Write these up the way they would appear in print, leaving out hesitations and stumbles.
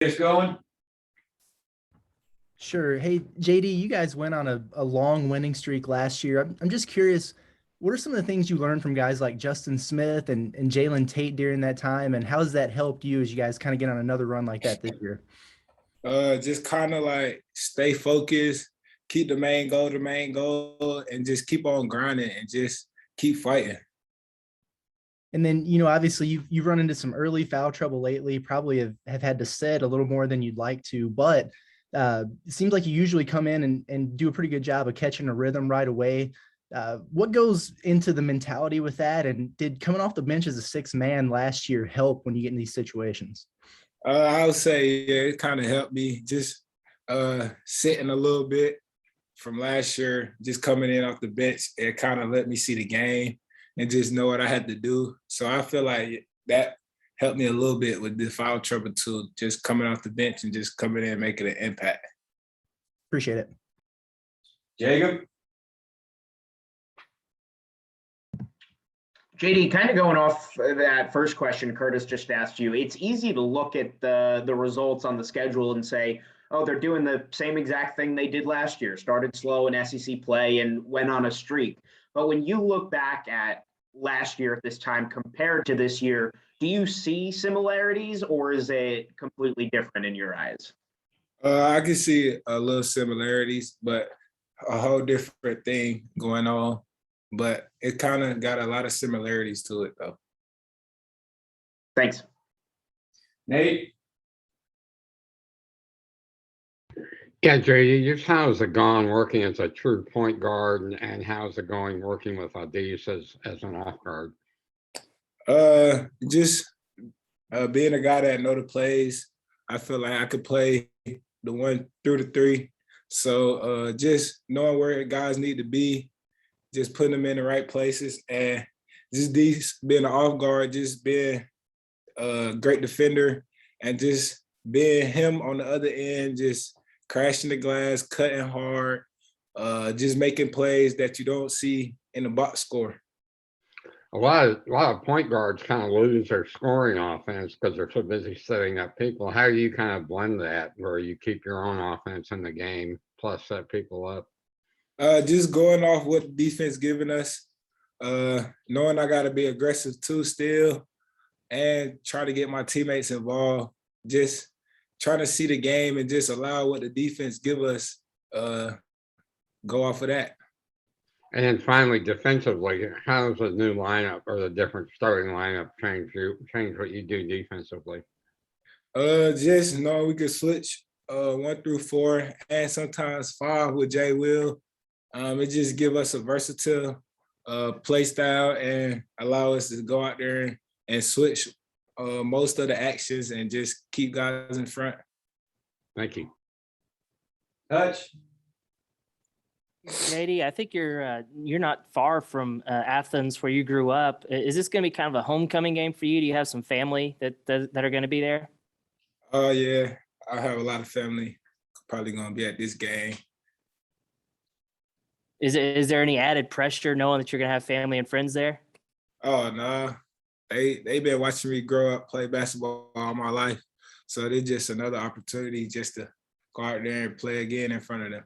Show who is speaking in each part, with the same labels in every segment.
Speaker 1: It's going.
Speaker 2: Sure. Hey, JD, you guys went on a long winning streak last year. I'm just curious, what are some of the things you learned from guys like Justin Smith and Jalen Tate during that time? And how has that helped you as you guys kind of get on another run like that this year?
Speaker 3: Just kind of like stay focused, keep the main goal, and just keep on grinding and just keep fighting.
Speaker 2: And then, obviously you've run into some early foul trouble lately, probably have had to set a little more than you'd like to, but it seems like you usually come in and do a pretty good job of catching a rhythm right away. What goes into the mentality with that? And did coming off the bench as a sixth man last year help when you get in these situations?
Speaker 3: I would say yeah, it kind of helped me just sitting a little bit from last year, just coming in off the bench. It kind of let me see the game and just know what I had to do. So I feel like that helped me a little bit with the foul trouble too, just coming off the bench and just coming in and making an impact.
Speaker 2: Appreciate it.
Speaker 1: Jacob.
Speaker 4: JD, kind of going off that first question Curtis just asked you, it's easy to look at the results on the schedule and say, oh, they're doing the same exact thing they did last year, started slow in SEC play and went on a streak. But when you look back at last year at this time compared to this year, do you see similarities or is it completely different in your eyes?
Speaker 3: I can see a little similarities, but a whole different thing going on. But it kind of got a lot of similarities to it, though.
Speaker 4: Thanks.
Speaker 1: Nate.
Speaker 5: Yeah, JD, just how's it gone working as a true point guard, and how's it going working with Adis as an off guard?
Speaker 3: Just being a guy that know the plays, I feel like I could play the 1 through the 3. So just knowing where guys need to be, just putting them in the right places, and just these being an off guard, just being a great defender, and just being him on the other end, just crashing the glass, cutting hard, just making plays that you don't see in the box score.
Speaker 5: A lot of point guards kind of lose their scoring offense because they're so busy setting up people. How do you kind of blend that where you keep your own offense in the game plus set people up?
Speaker 3: Just going off what the defense giving us, knowing I got to be aggressive too still, and try to get my teammates involved. Just trying to see the game and just allow what the defense give us, go off of that.
Speaker 5: And then finally, defensively, how does the new lineup or the different starting lineup change what you do defensively?
Speaker 3: Just know we could switch 1 through 4 and sometimes 5 with Jay Will. It just give us a versatile play style and allow us to go out there and switch most of the actions and just keep guys in front.
Speaker 5: Thank you.
Speaker 1: Touch.
Speaker 6: JD, I think you're not far from Athens, where you grew up. Is this going to be kind of a homecoming game for you? Do you have some family that are going to be there?
Speaker 3: Oh yeah, I have a lot of family probably going to be at this game.
Speaker 6: Is there any added pressure knowing that you're going to have family and friends there?
Speaker 3: Oh no, they been watching me grow up, play basketball all my life, so it's just another opportunity just to go out there and play again in front of them.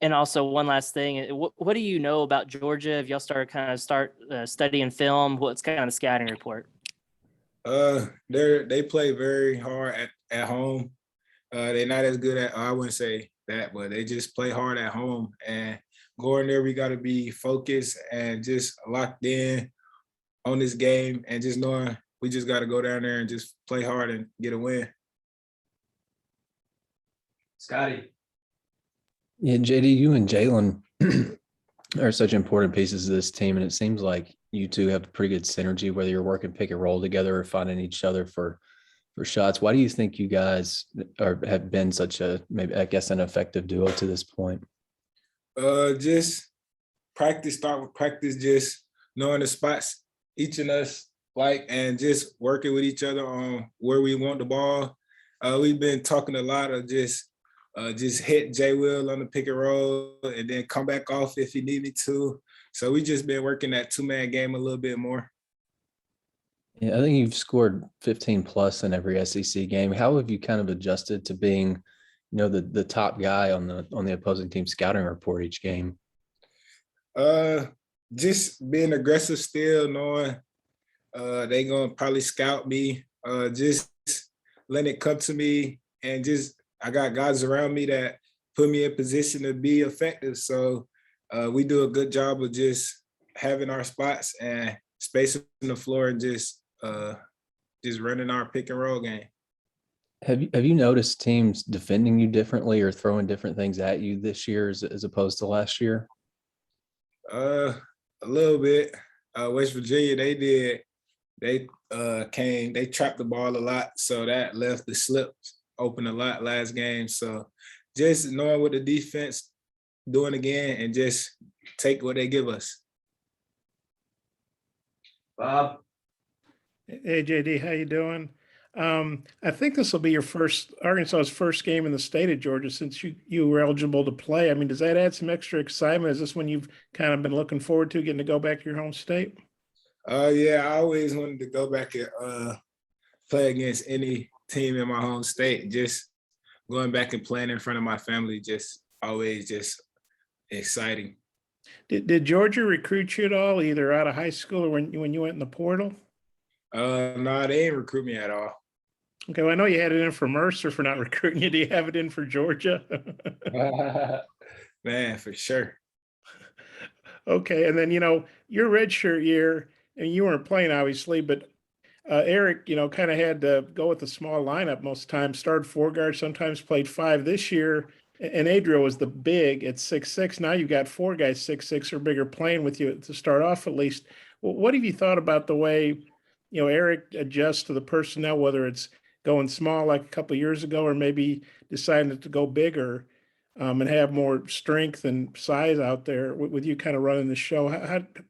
Speaker 6: And also, one last thing, what do you know about Georgia? If y'all start studying film, what's kind of the scouting report?
Speaker 3: They play very hard at home. They're not as good at, I wouldn't say that, but they just play hard at home. And going there, we got to be focused and just locked in on this game, and just knowing we just got to go down there and just play hard and get a win.
Speaker 1: Scotty.
Speaker 7: Yeah, JD, you and Jalen are such important pieces of this team, and it seems like you two have pretty good synergy, whether you're working pick and roll together or finding each other for shots. Why do you think you guys have been such a, maybe I guess, an effective duo to this point?
Speaker 3: Just start with practice, just knowing the spots each of us like, and just working with each other on where we want the ball. We've been talking a lot of just hit J Will on the pick and roll and then come back off if he need me to. So we just been working that 2-man game a little bit more.
Speaker 7: Yeah, I think you've scored 15 plus in every SEC game. How have you kind of adjusted to being, the top guy on the opposing team scouting report each game?
Speaker 3: Uh, just being aggressive still, knowing they gonna probably scout me. Just letting it come to me, and just I got guys around me that put me in position to be effective. So we do a good job of just having our spots and spacing the floor and just running our pick and roll game.
Speaker 7: Have you noticed teams defending you differently or throwing different things at you this year as opposed to last year?
Speaker 3: A little bit. West Virginia, they trapped the ball a lot, so that left the slips open a lot last game. So just knowing what the defense doing again and just take what they give us.
Speaker 1: Bob,
Speaker 8: Hey JD, how you doing? I think this will be your Arkansas's first game in the state of Georgia since you were eligible to play. I mean, does that add some extra excitement? Is this one you've kind of been looking forward to, getting to go back to your home state?
Speaker 3: Yeah, I always wanted to go back and play against any team in my home state. Just going back and playing in front of my family, just always just exciting.
Speaker 8: Did Georgia recruit you at all, either out of high school or when you went in the portal?
Speaker 3: No, they didn't recruit me at all.
Speaker 8: Okay, well, I know you had it in for Mercer for not recruiting you. Do you have it in for Georgia?
Speaker 3: Man, for sure.
Speaker 8: Okay, and then your redshirt year, and you weren't playing obviously, but Eric, kind of had to go with a small lineup most times. Started 4 guards, sometimes played 5 this year. And Adriel was the big at 6'6". Now you've got 4 guys 6'6" or bigger playing with you to start off at least. Well, what have you thought about the way Eric adjusts to the personnel, whether it's going small like a couple of years ago, or maybe deciding to go bigger and have more strength and size out there with you kind of running the show?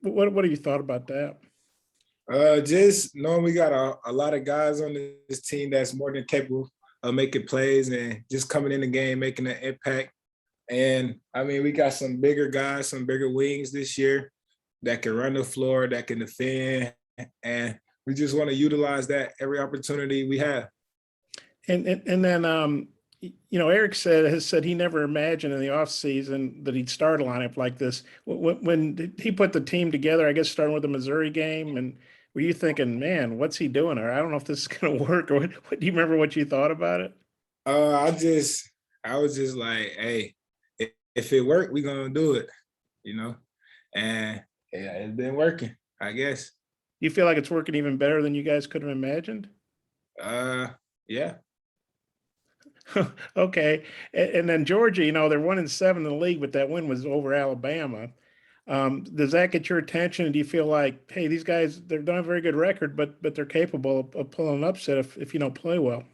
Speaker 8: What have you thought about that?
Speaker 3: Just knowing we got a lot of guys on this team that's more than capable of making plays and just coming in the game, making an impact. And I mean, we got some bigger guys, some bigger wings this year that can run the floor, that can defend, and we just want to utilize that every opportunity we have.
Speaker 8: And then Eric has said he never imagined in the offseason that he'd start a lineup like this. When he put the team together, I guess starting with the Missouri game, and were you thinking, man, what's he doing? Or I don't know if this is going to work. Or what do you remember what you thought about it?
Speaker 3: I was just like, hey, if it worked, we're gonna do it, And yeah, it's been working, I guess.
Speaker 8: You feel like it's working even better than you guys could have imagined?
Speaker 3: Yeah.
Speaker 8: Okay. And then Georgia, they're 1-7 in the league, but that win was over Alabama. Does that get your attention? And do you feel like, hey, these guys, they don't have a very good record, but they're capable of pulling an upset if you don't play well?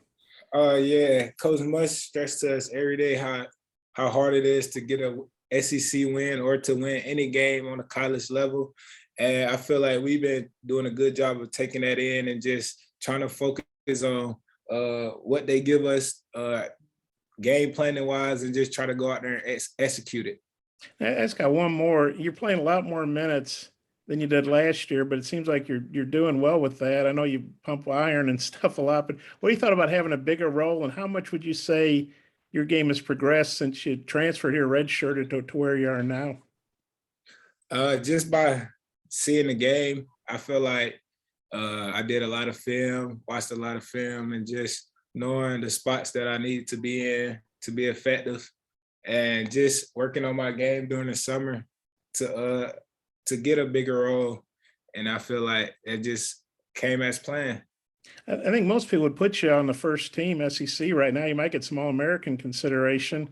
Speaker 3: Yeah. Coach must stress to us every day how hard it is to get a SEC win or to win any game on a college level. And I feel like we've been doing a good job of taking that in and just trying to focus on what they give us game planning wise and just try to go out there and execute it.
Speaker 8: I just got one more. You're playing a lot more minutes than you did last year, but it seems like you're doing well with that. I know you pump iron and stuff a lot, but what do you thought about having a bigger role, and how much would you say your game has progressed since you transferred here redshirted to where you are now?
Speaker 3: Just by seeing the game, I feel like I did a lot of film, watched a lot of film, and just knowing the spots that I needed to be in to be effective, and just working on my game during the summer to get a bigger role. And I feel like it just came as planned.
Speaker 8: I think most people would put you on the first team SEC right now. You might get some All-American consideration.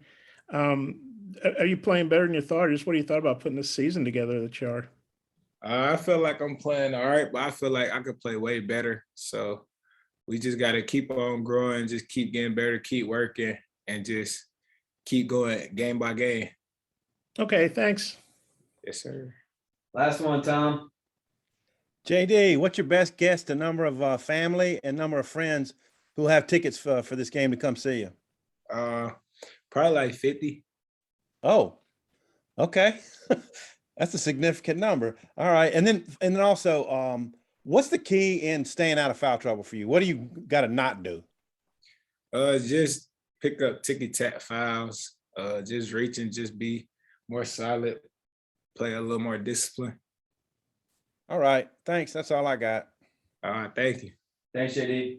Speaker 8: Are you playing better than you thought, or just what do you thought about putting this season together that you are?
Speaker 3: I feel like I'm playing all right, but I feel like I could play way better. So we just got to keep on growing, just keep getting better, keep working, and just keep going game by game.
Speaker 8: Okay, thanks.
Speaker 3: Yes, sir.
Speaker 1: last one, Tom.
Speaker 9: JD, what's your best guess the number of family and number of friends who have tickets for this game to come see you?
Speaker 3: Probably like 50.
Speaker 9: Oh, okay. That's a significant number. All right. And then also, What's the key in staying out of foul trouble for you? What do you got to not do?
Speaker 3: Just pick up ticky-tack fouls, just reach and just be more solid, play a little more discipline.
Speaker 9: All right. Thanks. That's all I got.
Speaker 3: Thank you.
Speaker 1: Thanks, JD.